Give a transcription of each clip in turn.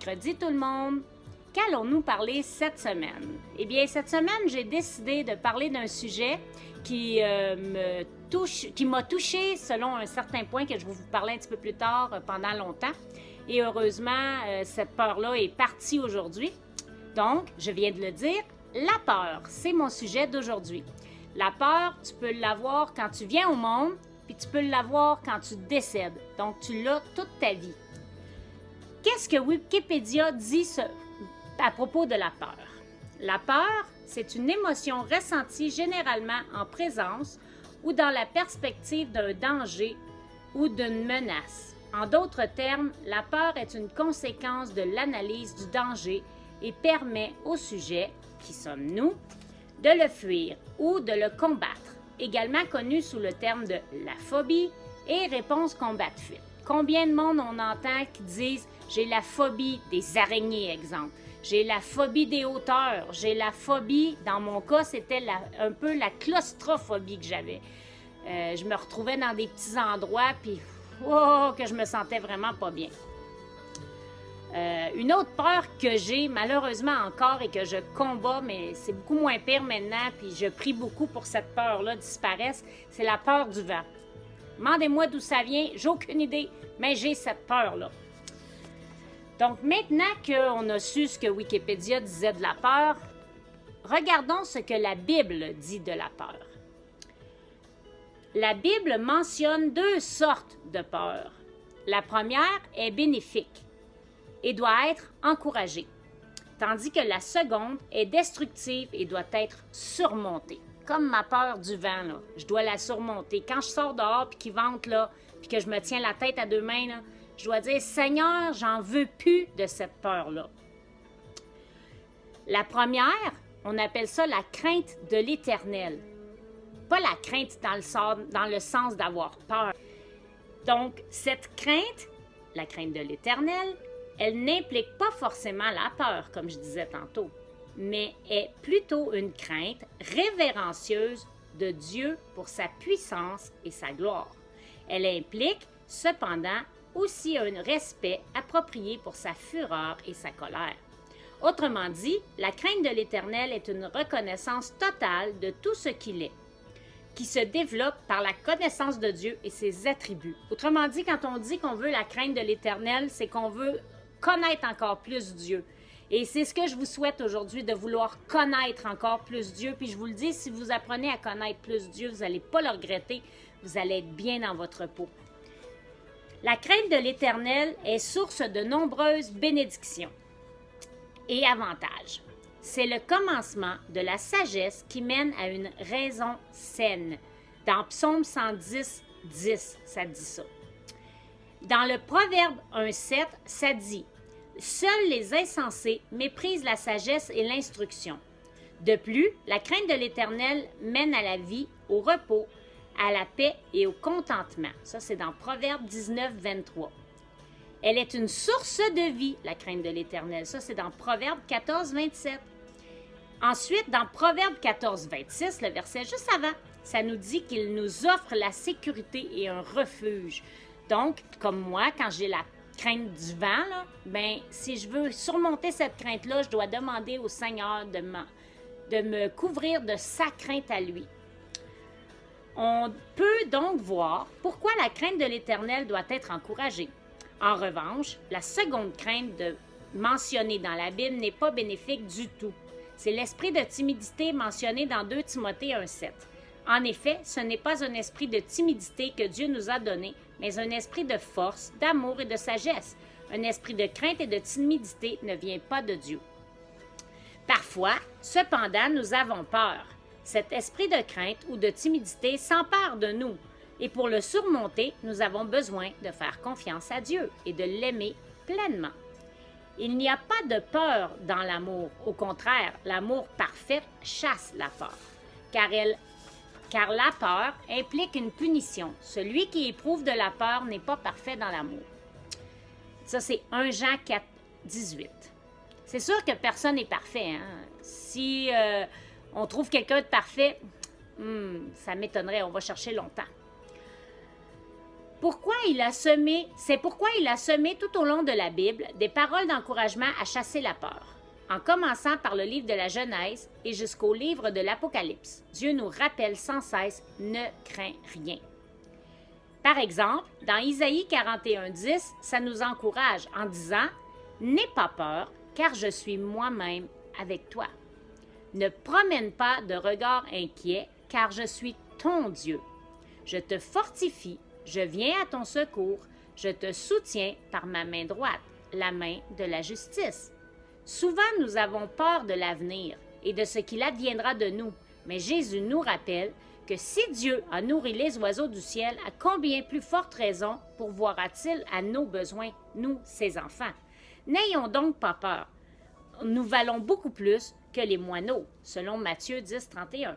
mercredi tout le monde! Qu'allons-nous parler cette semaine? Eh bien, cette semaine, j'ai décidé de parler d'un sujet qui m'a touchée selon un certain point que je vais vous parler un petit peu plus tard pendant longtemps. Et heureusement, cette peur-là est partie aujourd'hui. Donc, je viens de le dire, la peur, c'est mon sujet d'aujourd'hui. La peur, tu peux l'avoir quand tu viens au monde, puis tu peux l'avoir quand tu décèdes. Donc, tu l'as toute ta vie. Qu'est-ce que Wikipédia dit à propos de la peur? La peur, c'est une émotion ressentie généralement en présence ou dans la perspective d'un danger ou d'une menace. En d'autres termes, la peur est une conséquence de l'analyse du danger et permet au sujet, qui sommes-nous, de le fuir ou de le combattre, également connu sous le terme de la phobie et réponse combat-fuite. Combien de monde on entend qui disent « j'ai la phobie des araignées », exemple. J'ai la phobie des hauteurs. J'ai la phobie, dans mon cas, c'était un peu la claustrophobie que j'avais. Je me retrouvais dans des petits endroits, puis que je me sentais vraiment pas bien. Une autre peur que j'ai, malheureusement encore, et que je combats, mais c'est beaucoup moins pire maintenant, puis je prie beaucoup pour que cette peur-là disparaisse, c'est la peur du vent. Demandez-moi d'où ça vient, j'ai aucune idée, mais j'ai cette peur-là. Donc, maintenant qu'on a su ce que Wikipédia disait de la peur, regardons ce que la Bible dit de la peur. La Bible mentionne deux sortes de peur. La première est bénéfique et doit être encouragée, tandis que la seconde est destructive et doit être surmontée. Comme ma peur du vent, là, je dois la surmonter. Quand je sors dehors puis qu'il vente, là, puis que je me tiens la tête à deux mains, là, je dois dire, Seigneur, j'en veux plus de cette peur-là. La première, on appelle ça la crainte de l'Éternel. Pas la crainte dans le sens d'avoir peur. Donc, cette crainte, la crainte de l'Éternel, elle n'implique pas forcément la peur, comme je disais tantôt, mais est plutôt une crainte révérencieuse de Dieu pour sa puissance et sa gloire. Elle implique, cependant, aussi un respect approprié pour sa fureur et sa colère. Autrement dit, la crainte de l'Éternel est une reconnaissance totale de tout ce qu'il est, qui se développe par la connaissance de Dieu et ses attributs. Autrement dit, quand on dit qu'on veut la crainte de l'Éternel, c'est qu'on veut connaître encore plus Dieu. Et c'est ce que je vous souhaite aujourd'hui, de vouloir connaître encore plus Dieu. Puis je vous le dis, si vous apprenez à connaître plus Dieu, vous n'allez pas le regretter, vous allez être bien dans votre peau. La crainte de l'Éternel est source de nombreuses bénédictions et avantages. C'est le commencement de la sagesse qui mène à une raison saine. Dans Psaume 110, 10, ça dit ça. Dans le Proverbe 1,7, ça dit « Seuls les insensés méprisent la sagesse et l'instruction. » De plus, la crainte de l'Éternel mène à la vie, au repos, à la paix et au contentement. Ça, c'est dans Proverbe 19, 23. Elle est une source de vie, la crainte de l'Éternel. Ça, c'est dans Proverbe 14, 27. Ensuite, dans Proverbe 14, 26, le verset juste avant, ça nous dit qu'il nous offre la sécurité et un refuge. Donc, comme moi, quand j'ai la crainte du vent, là, ben, si je veux surmonter cette crainte-là, je dois demander au Seigneur de me couvrir de sa crainte à lui. On peut donc voir pourquoi la crainte de l'Éternel doit être encouragée. En revanche, la seconde crainte mentionnée dans la Bible n'est pas bénéfique du tout. C'est l'esprit de timidité mentionné dans 2 Timothée 1,7. En effet, ce n'est pas un esprit de timidité que Dieu nous a donné, mais un esprit de force, d'amour et de sagesse. Un esprit de crainte et de timidité ne vient pas de Dieu. Parfois, cependant, nous avons peur. Cet esprit de crainte ou de timidité s'empare de nous. Et pour le surmonter, nous avons besoin de faire confiance à Dieu et de l'aimer pleinement. Il n'y a pas de peur dans l'amour. Au contraire, l'amour parfait chasse la peur. Car la peur implique une punition. Celui qui éprouve de la peur n'est pas parfait dans l'amour. Ça, c'est 1 Jean 4, 18. C'est sûr que personne n'est parfait. Hein? Si on trouve quelqu'un de parfait, ça m'étonnerait, on va chercher longtemps. C'est pourquoi il a semé tout au long de la Bible des paroles d'encouragement à chasser la peur. En commençant par le livre de la Genèse et jusqu'au livre de l'Apocalypse, Dieu nous rappelle sans cesse « Ne crains rien ». Par exemple, dans Isaïe 41:10, ça nous encourage en disant « N'aie pas peur, car je suis moi-même avec toi. Ne promène pas de regard inquiet, car je suis ton Dieu. Je te fortifie, je viens à ton secours, je te soutiens par ma main droite, la main de la justice. » Souvent, nous avons peur de l'avenir et de ce qu'il adviendra de nous, mais Jésus nous rappelle que si Dieu a nourri les oiseaux du ciel, à combien plus forte raison pourvoira-t-il à nos besoins, nous, ses enfants? N'ayons donc pas peur. Nous valons beaucoup plus que les moineaux, selon Matthieu 10:31.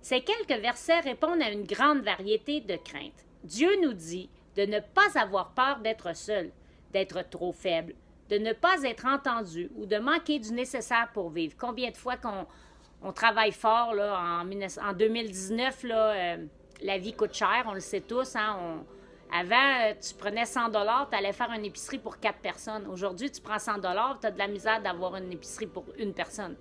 Ces quelques versets répondent à une grande variété de craintes. Dieu nous dit de ne pas avoir peur d'être seul, d'être trop faible, de ne pas être entendu ou de manquer du nécessaire pour vivre. Combien de fois qu'on travaille fort là, en 2019, là, la vie coûte cher, on le sait tous. Hein, avant, tu prenais 100 $, tu allais faire une épicerie pour 4 personnes. Aujourd'hui, tu prends 100 $, tu as de la misère d'avoir une épicerie pour une personne.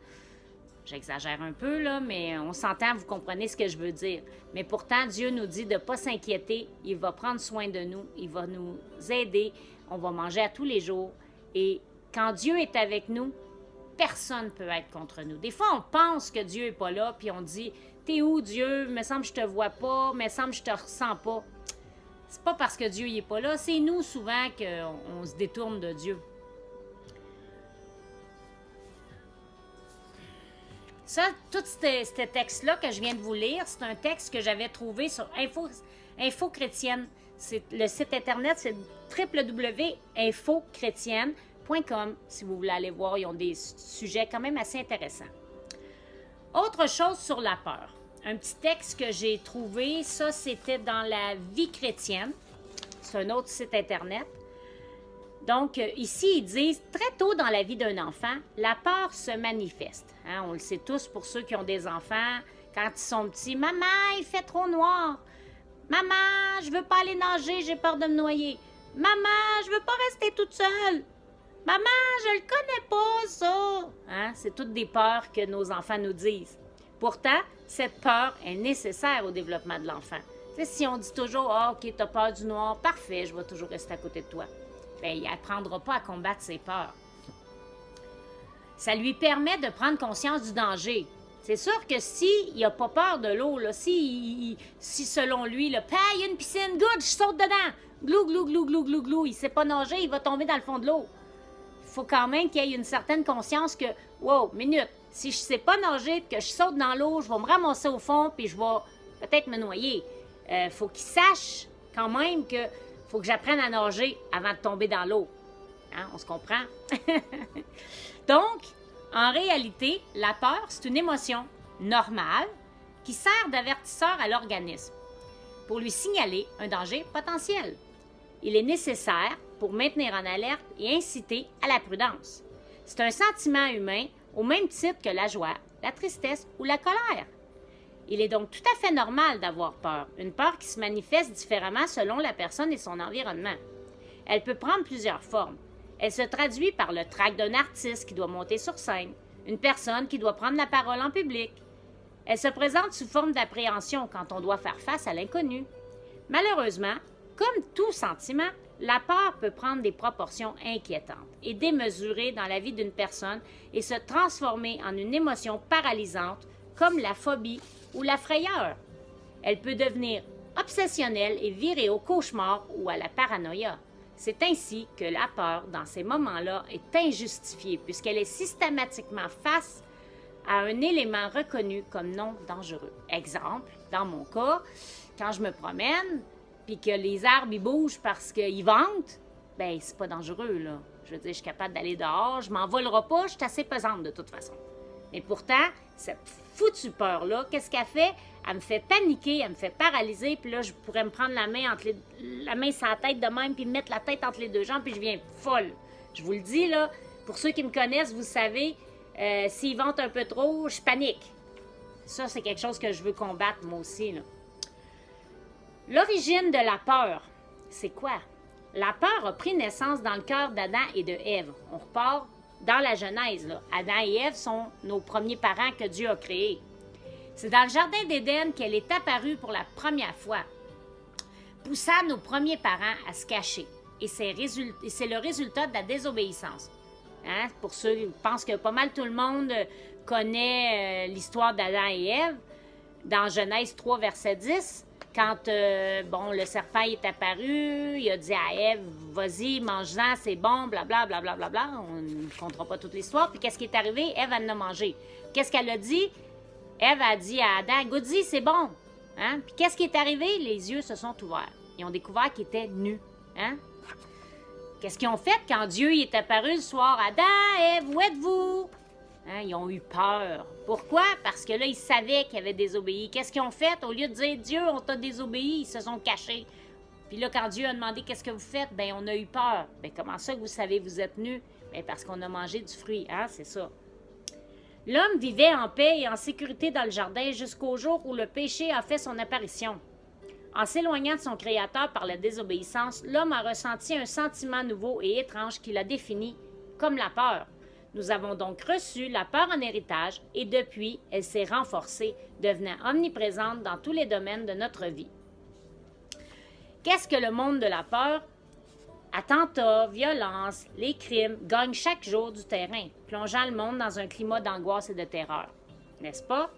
J'exagère un peu, là, mais on s'entend, vous comprenez ce que je veux dire. Mais pourtant, Dieu nous dit de ne pas s'inquiéter. Il va prendre soin de nous. Il va nous aider. On va manger à tous les jours. Et quand Dieu est avec nous, personne ne peut être contre nous. Des fois, on pense que Dieu n'est pas là, puis on dit « T'es où, Dieu? Me semble que je te vois pas. Me semble que je te ressens pas. » C'est pas parce que Dieu n'est pas là. C'est nous, souvent, qu'on se détourne de Dieu. Ça, tout ce texte-là que je viens de vous lire, c'est un texte que j'avais trouvé sur Info Chrétienne. Le site Internet, c'est www.infochrétienne.com. Si vous voulez aller voir, ils ont des sujets quand même assez intéressants. Autre chose sur la peur. Un petit texte que j'ai trouvé, ça, c'était dans la Vie chrétienne. C'est un autre site Internet. Donc, ici, ils disent, très tôt dans la vie d'un enfant, la peur se manifeste. Hein, on le sait tous pour ceux qui ont des enfants, quand ils sont petits, « Maman, il fait trop noir. Maman, je veux pas aller nager, j'ai peur de me noyer. Maman, je veux pas rester toute seule. Maman, je le connais pas, ça. » Hein, c'est toutes des peurs que nos enfants nous disent. Pourtant, cette peur est nécessaire au développement de l'enfant. Tu sais, si on dit toujours, « Ah, OK, t'as peur du noir, parfait, je vais toujours rester à côté de toi. » Bien, il n'apprendra pas à combattre ses peurs. Ça lui permet de prendre conscience du danger. C'est sûr que s'il n'a pas peur de l'eau, là, si selon lui, là, « il y a une piscine, good, je saute dedans! Glou, glou, glou, glou, glou, glou, il ne sait pas nager, il va tomber dans le fond de l'eau. » Il faut quand même qu'il y ait une certaine conscience que, « Wow, minute, si je ne sais pas nager, que je saute dans l'eau, je vais me ramasser au fond, puis je vais peut-être me noyer. » Faut qu'il sache quand même que faut que j'apprenne à nager avant de tomber dans l'eau. Hein, on se comprend? Donc, en réalité, la peur, c'est une émotion normale qui sert d'avertisseur à l'organisme pour lui signaler un danger potentiel. Il est nécessaire pour maintenir en alerte et inciter à la prudence. C'est un sentiment humain au même titre que la joie, la tristesse ou la colère. Il est donc tout à fait normal d'avoir peur, une peur qui se manifeste différemment selon la personne et son environnement. Elle peut prendre plusieurs formes. Elle se traduit par le trac d'un artiste qui doit monter sur scène, une personne qui doit prendre la parole en public. Elle se présente sous forme d'appréhension quand on doit faire face à l'inconnu. Malheureusement, comme tout sentiment, la peur peut prendre des proportions inquiétantes et démesurées dans la vie d'une personne et se transformer en une émotion paralysante comme la phobie ou la frayeur. Elle peut devenir obsessionnelle et virer au cauchemar ou à la paranoïa. C'est ainsi que la peur, dans ces moments-là, est injustifiée puisqu'elle est systématiquement face à un élément reconnu comme non dangereux. Exemple, dans mon cas, quand je me promène puis que les arbres ils bougent parce qu'ils ventent, ben c'est pas dangereux, là. Je veux dire, je suis capable d'aller dehors, je m'envolerai pas, je suis assez pesante de toute façon. Mais pourtant, cette foutue peur-là, qu'est-ce qu'elle fait? Elle me fait paniquer, elle me fait paralyser, puis là, je pourrais me prendre la main sur la tête de même, puis me mettre la tête entre les deux jambes, puis je viens folle. Je vous le dis, là, pour ceux qui me connaissent, vous savez, s'ils ventent un peu trop, je panique. Ça, c'est quelque chose que je veux combattre, moi aussi, là. L'origine de la peur. c'est quoi? La peur a pris naissance dans le cœur d'Adam et de Ève. On repart dans la Genèse, là. Adam et Ève sont nos premiers parents que Dieu a créés. C'est dans le Jardin d'Éden qu'elle est apparue pour la première fois, poussant nos premiers parents à se cacher. Et c'est le résultat de la désobéissance. Hein? Pour ceux, je pense que pas mal tout le monde connaît l'histoire d'Adam et Ève. Dans Genèse 3, verset 10, quand le serpent est apparu, il a dit à Ève, vas-y, mange-en, c'est bon, blablabla, blablabla. On ne comptera pas toute l'histoire. Puis qu'est-ce qui est arrivé? Ève, elle en a mangé. Qu'est-ce qu'elle a dit? Ève a dit à Adam, goûte-y, c'est bon. Hein? Puis qu'est-ce qui est arrivé? Les yeux se sont ouverts. Ils ont découvert qu'ils étaient nus. Hein? Qu'est-ce qu'ils ont fait quand Dieu est apparu le soir? Adam, Ève, où êtes-vous? Hein? Ils ont eu peur. Pourquoi? Parce que là, ils savaient qu'ils avaient désobéi. Qu'est-ce qu'ils ont fait? Au lieu de dire, Dieu, on t'a désobéi, ils se sont cachés. Puis là, quand Dieu a demandé, qu'est-ce que vous faites? Bien, on a eu peur. Bien, comment ça que vous savez, vous êtes nus? Bien, parce qu'on a mangé du fruit. Hein? C'est ça. L'homme vivait en paix et en sécurité dans le jardin jusqu'au jour où le péché a fait son apparition. En s'éloignant de son Créateur par la désobéissance, l'homme a ressenti un sentiment nouveau et étrange qu'il a défini comme la peur. Nous avons donc reçu la peur en héritage et depuis, elle s'est renforcée, devenant omniprésente dans tous les domaines de notre vie. Qu'est-ce que le monde de la peur? Attentats, violences, les crimes gagnent chaque jour du terrain, plongeant le monde dans un climat d'angoisse et de terreur. N'est-ce pas?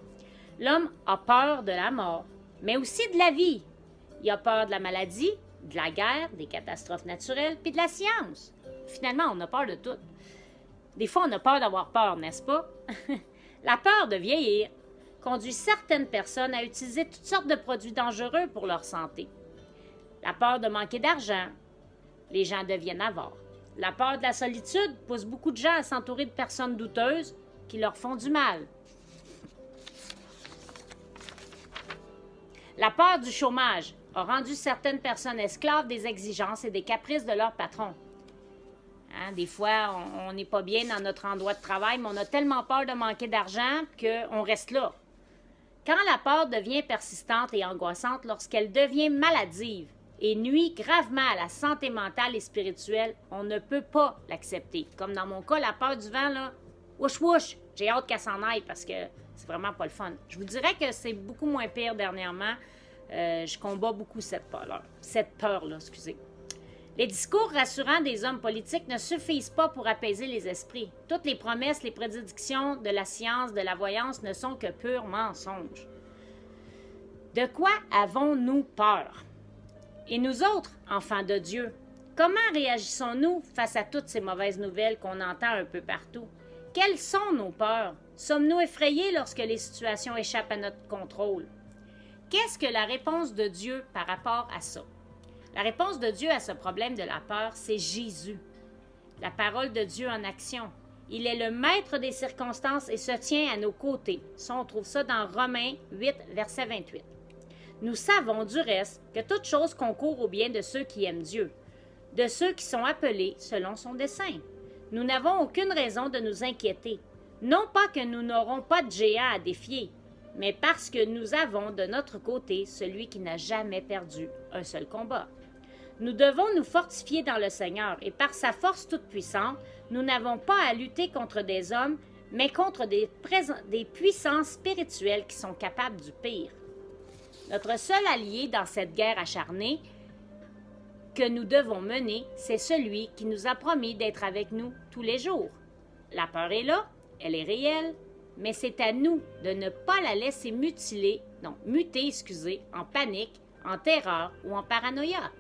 L'homme a peur de la mort, mais aussi de la vie. Il a peur de la maladie, de la guerre, des catastrophes naturelles, puis de la science. Finalement, on a peur de tout. Des fois, on a peur d'avoir peur, n'est-ce pas? La peur de vieillir conduit certaines personnes à utiliser toutes sortes de produits dangereux pour leur santé. La peur de manquer d'argent, les gens deviennent avares. La peur de la solitude pousse beaucoup de gens à s'entourer de personnes douteuses qui leur font du mal. La peur du chômage a rendu certaines personnes esclaves des exigences et des caprices de leur patron. Hein, des fois, on n'est pas bien dans notre endroit de travail, mais on a tellement peur de manquer d'argent qu'on reste là. Quand la peur devient persistante et angoissante, lorsqu'elle devient maladive et nuit gravement à la santé mentale et spirituelle, on ne peut pas l'accepter. Comme dans mon cas, la peur du vent, là, wouch wouch, j'ai hâte qu'elle s'en aille parce que c'est vraiment pas le fun. Je vous dirais que c'est beaucoup moins pire dernièrement. Je combats beaucoup cette peur-là, excusez. Les discours rassurants des hommes politiques ne suffisent pas pour apaiser les esprits. Toutes les promesses, les prédictions de la science, de la voyance ne sont que purs mensonges. De quoi avons-nous peur? Et nous autres, enfants de Dieu, comment réagissons-nous face à toutes ces mauvaises nouvelles qu'on entend un peu partout? Quelles sont nos peurs? Sommes-nous effrayés lorsque les situations échappent à notre contrôle? Qu'est-ce que la réponse de Dieu par rapport à ça? La réponse de Dieu à ce problème de la peur, c'est Jésus. La parole de Dieu en action. Il est le maître des circonstances et se tient à nos côtés. Ça, on trouve ça dans Romains 8, verset 28. Nous savons du reste que toute chose concourt au bien de ceux qui aiment Dieu, de ceux qui sont appelés selon son dessein. Nous n'avons aucune raison de nous inquiéter. Non pas que nous n'aurons pas de géant à défier, mais parce que nous avons de notre côté celui qui n'a jamais perdu un seul combat. Nous devons nous fortifier dans le Seigneur et par sa force toute puissante, nous n'avons pas à lutter contre des hommes, mais contre des puissances spirituelles qui sont capables du pire. Notre seul allié dans cette guerre acharnée que nous devons mener, c'est celui qui nous a promis d'être avec nous tous les jours. La peur est là, elle est réelle, mais c'est à nous de ne pas la laisser muter, en panique, en terreur ou en paranoïa.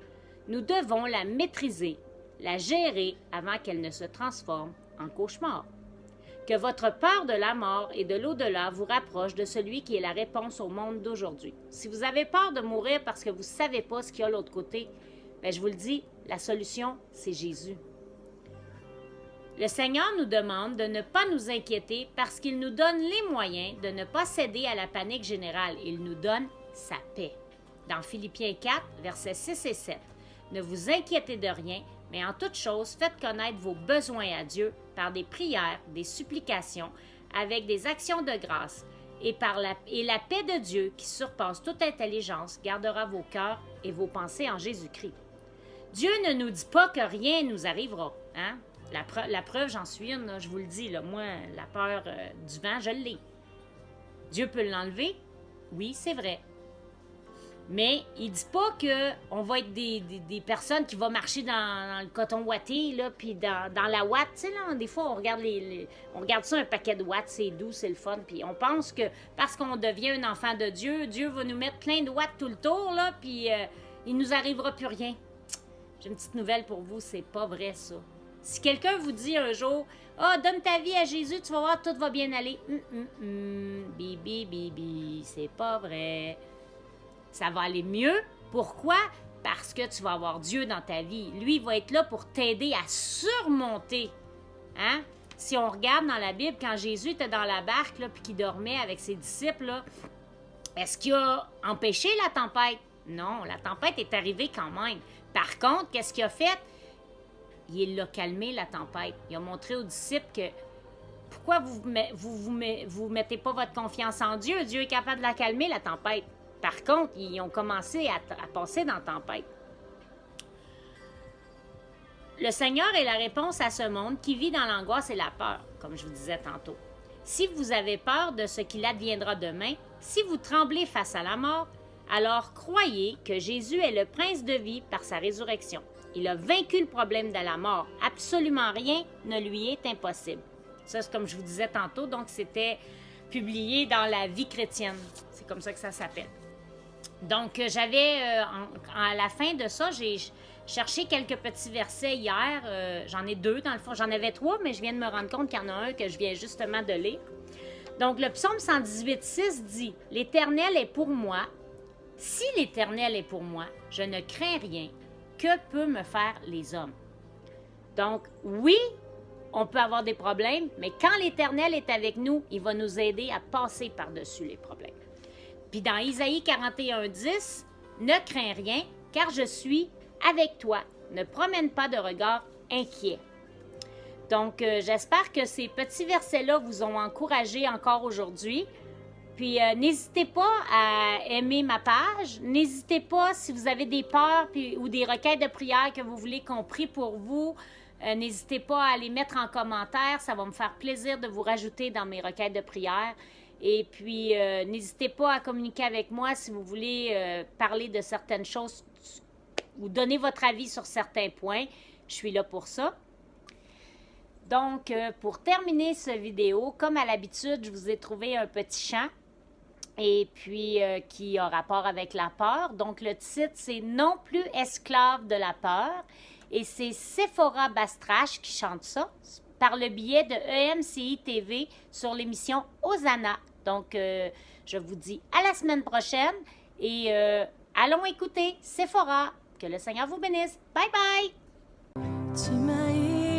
Nous devons la maîtriser, la gérer avant qu'elle ne se transforme en cauchemar. Que votre peur de la mort et de l'au-delà vous rapproche de celui qui est la réponse au monde d'aujourd'hui. Si vous avez peur de mourir parce que vous ne savez pas ce qu'il y a de l'autre côté, bien, je vous le dis, la solution, c'est Jésus. Le Seigneur nous demande de ne pas nous inquiéter parce qu'il nous donne les moyens de ne pas céder à la panique générale. Il nous donne sa paix. Dans Philippiens 4, versets 6 et 7. Ne vous inquiétez de rien, mais en toute chose, faites connaître vos besoins à Dieu par des prières, des supplications, avec des actions de grâce, et la paix de Dieu qui surpasse toute intelligence gardera vos cœurs et vos pensées en Jésus-Christ. Dieu ne nous dit pas que rien nous arrivera. Hein? La preuve, j'en suis une, là, je vous le dis. Là, moi, la peur du vent, je l'ai. Dieu peut l'enlever? Oui, c'est vrai. Mais il dit pas qu'on va être des personnes qui vont marcher dans le coton ouaté, là, puis dans la ouate. Tu sais, là, des fois, on regarde ça, un paquet de ouates, c'est doux, c'est le fun. Puis on pense que parce qu'on devient un enfant de Dieu, Dieu va nous mettre plein de ouates tout le tour, là, puis il nous arrivera plus rien. J'ai une petite nouvelle pour vous, c'est pas vrai, ça. Si quelqu'un vous dit un jour, « Ah, donne ta vie à Jésus, tu vas voir, tout va bien aller. » Bibi, c'est pas vrai. Ça va aller mieux. Pourquoi? Parce que tu vas avoir Dieu dans ta vie. Lui, il va être là pour t'aider à surmonter. Hein? Si on regarde dans la Bible, quand Jésus était dans la barque, là, puis qu'il dormait avec ses disciples, là, est-ce qu'il a empêché la tempête? Non, la tempête est arrivée quand même. Par contre, qu'est-ce qu'il a fait? Il l'a calmé, la tempête. Il a montré aux disciples que pourquoi vous mettez pas votre confiance en Dieu? Dieu est capable de la calmer, la tempête. Par contre, ils ont commencé à passer dans la tempête. Le Seigneur est la réponse à ce monde qui vit dans l'angoisse et la peur, comme je vous disais tantôt. Si vous avez peur de ce qu'il adviendra demain, si vous tremblez face à la mort, alors croyez que Jésus est le prince de vie par sa résurrection. Il a vaincu le problème de la mort. Absolument rien ne lui est impossible. Ça, c'est comme je vous disais tantôt, donc c'était publié dans la vie chrétienne. C'est comme ça que ça s'appelle. Donc, j'avais, à la fin de ça, j'ai cherché quelques petits versets hier. J'en ai 2, dans le fond. J'en avais 3, mais je viens de me rendre compte qu'il y en a un que je viens justement de lire. Donc, le psaume 118,6 dit « L'Éternel est pour moi. Si l'Éternel est pour moi, je ne crains rien. Que peut me faire les hommes? » Donc, oui, on peut avoir des problèmes, mais quand l'Éternel est avec nous, il va nous aider à passer par-dessus les problèmes. Puis dans Isaïe 41,10, « Ne crains rien, car je suis avec toi. Ne promène pas de regard inquiet. » Donc, j'espère que ces petits versets-là vous ont encouragé encore aujourd'hui. Puis, n'hésitez pas à aimer ma page. N'hésitez pas, si vous avez des peurs ou des requêtes de prière que vous voulez qu'on prie pour vous, n'hésitez pas à les mettre en commentaire. Ça va me faire plaisir de vous rajouter dans mes requêtes de prière. Et puis, n'hésitez pas à communiquer avec moi si vous voulez parler de certaines choses ou donner votre avis sur certains points. Je suis là pour ça. Donc, pour terminer cette vidéo, comme à l'habitude, je vous ai trouvé un petit chant et puis qui a rapport avec la peur. Donc, le titre, c'est « Non plus esclave de la peur » et c'est Sephora Bastrache qui chante ça par le biais de EMCI TV sur l'émission Hosanna. Donc, je vous dis à la semaine prochaine et allons écouter Sephora. Que le Seigneur vous bénisse. Bye bye! Tu m'as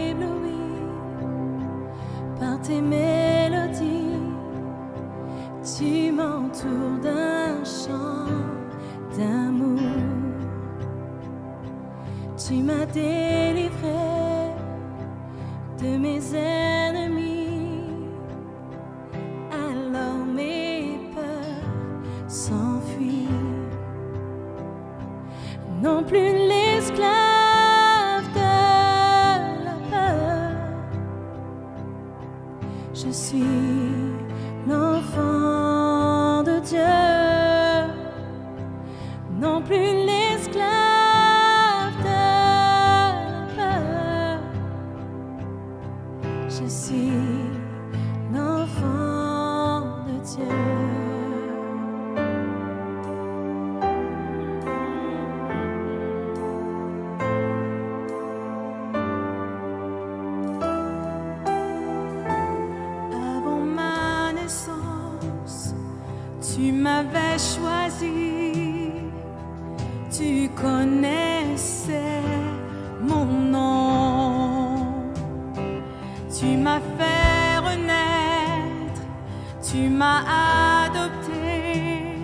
ébloui par tes mélodies. Tu m'entoures d'un chant d'amour. Tu m'as délivré de mes ennemis. Alors mes peurs s'enfuient. Non plus l'esclave de la peur. Je suis l'enfant de Dieu. Non plus l'esclave de la peur. Je suis l'enfant de Dieu. Tu m'avais choisi, tu connaissais mon nom. Tu m'as fait renaître, tu m'as adopté.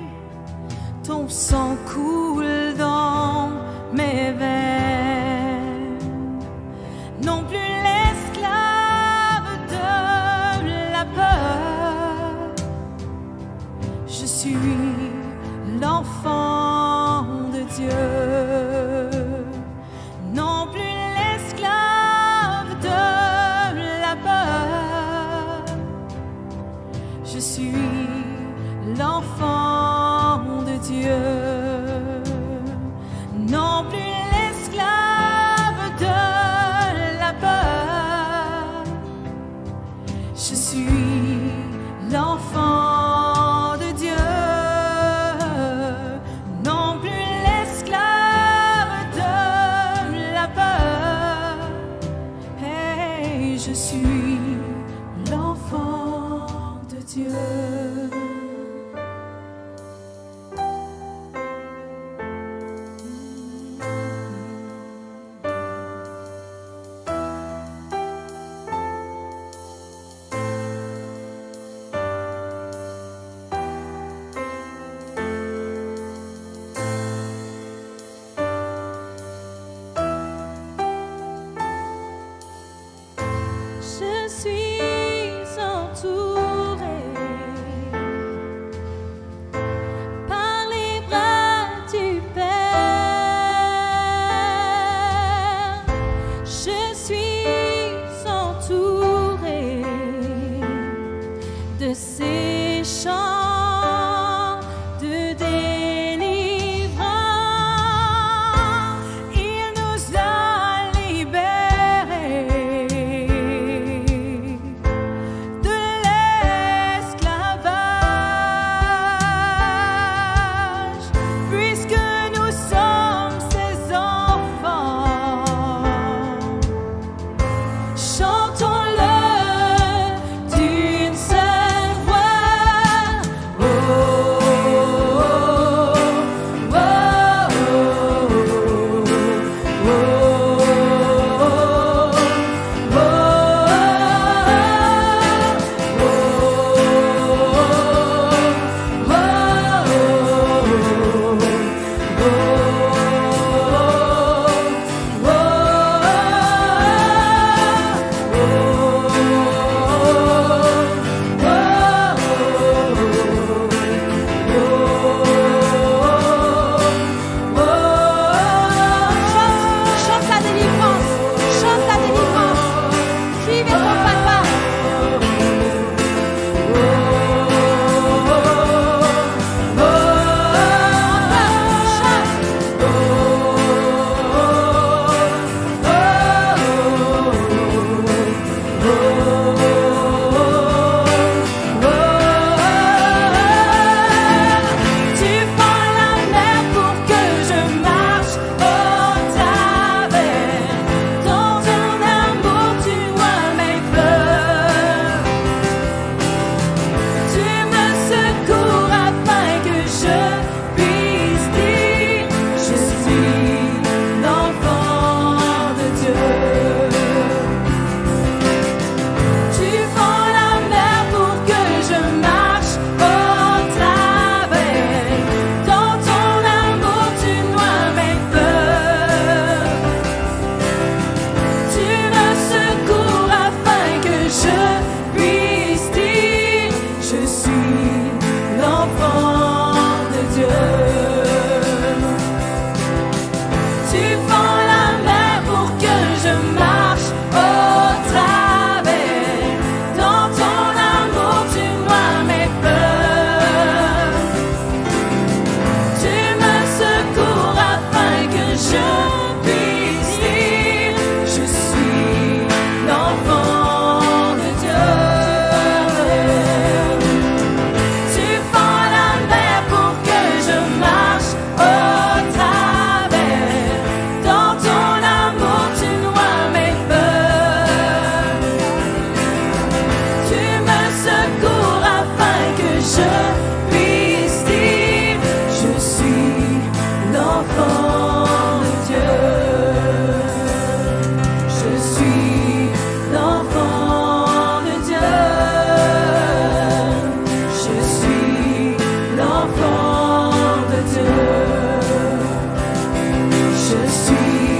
Ton sang coule dans mes veines. Non plus l'esclave de la peur. Je suis l'enfant de Dieu. je suis l'enfant de Dieu, non plus l'esclave de la peur. Je suis l'enfant de Dieu, non plus l'esclave de la peur. Hey, je suis l'enfant de Dieu. Je suis entourée par les bras du Père. Je suis entourée de ces chants de délivrance. Il nous a libérés de l'esclavage, puisque nous sommes ses enfants. Chantons-le d'une seule voix. Oh, oh, oh, oh, chante la délivrance, chante la délivrance. Crie vers ton papa. Tu fends la mer pour que je marche au travers. Dans ton amour, tu noies mes peurs. Tu me secours afin que je puisse dire: je suis l'enfant de Dieu. Tu fends la mer pour que je marche au travers. Dans ton amour, tu noies mes peurs. Tu me secours afin que je puisse dire: je suis l'enfant de Dieu. Tu fends la mer pour que je marche au travers. Dans ton amour, tu noies mes peurs. Tu me secours afin que je puisse dire: je suis l'enfant de Dieu. Tu fends la mer pour que je marche au travers. Dans ton amour, tu noies mes peurs. Tu me secours afin que je puisse dire: je suis l'enfant de Dieu. Je suis l'enfant de Dieu. Je suis l'enfant de Dieu. Je suis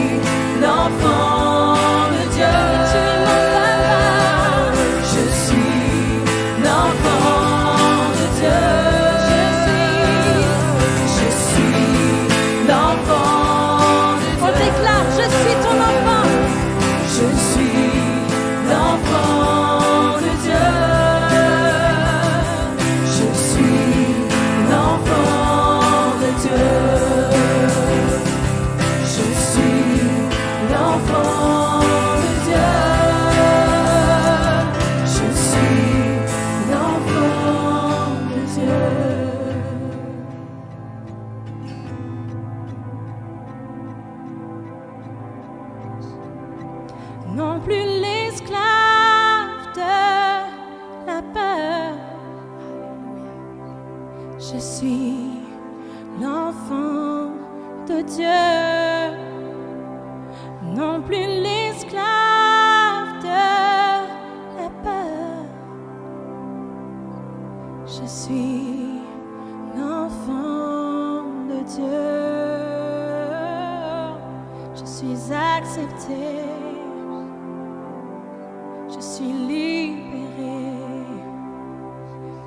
l'enfant de Dieu. Je suis l'enfant de Dieu. Je suis l'enfant de Dieu. On déclare: je suis ton enfant. Je suis l'enfant de Dieu. Je suis l'enfant de Dieu, non plus l'esclave de la peur. Je suis l'enfant de Dieu, je suis accepté, je suis libéré,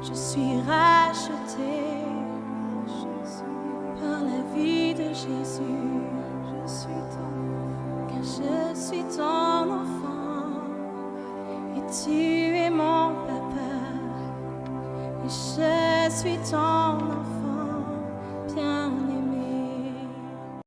je suis racheté par la vie de Jésus. Car je suis ton enfant et tu es mon papa et je suis ton enfant.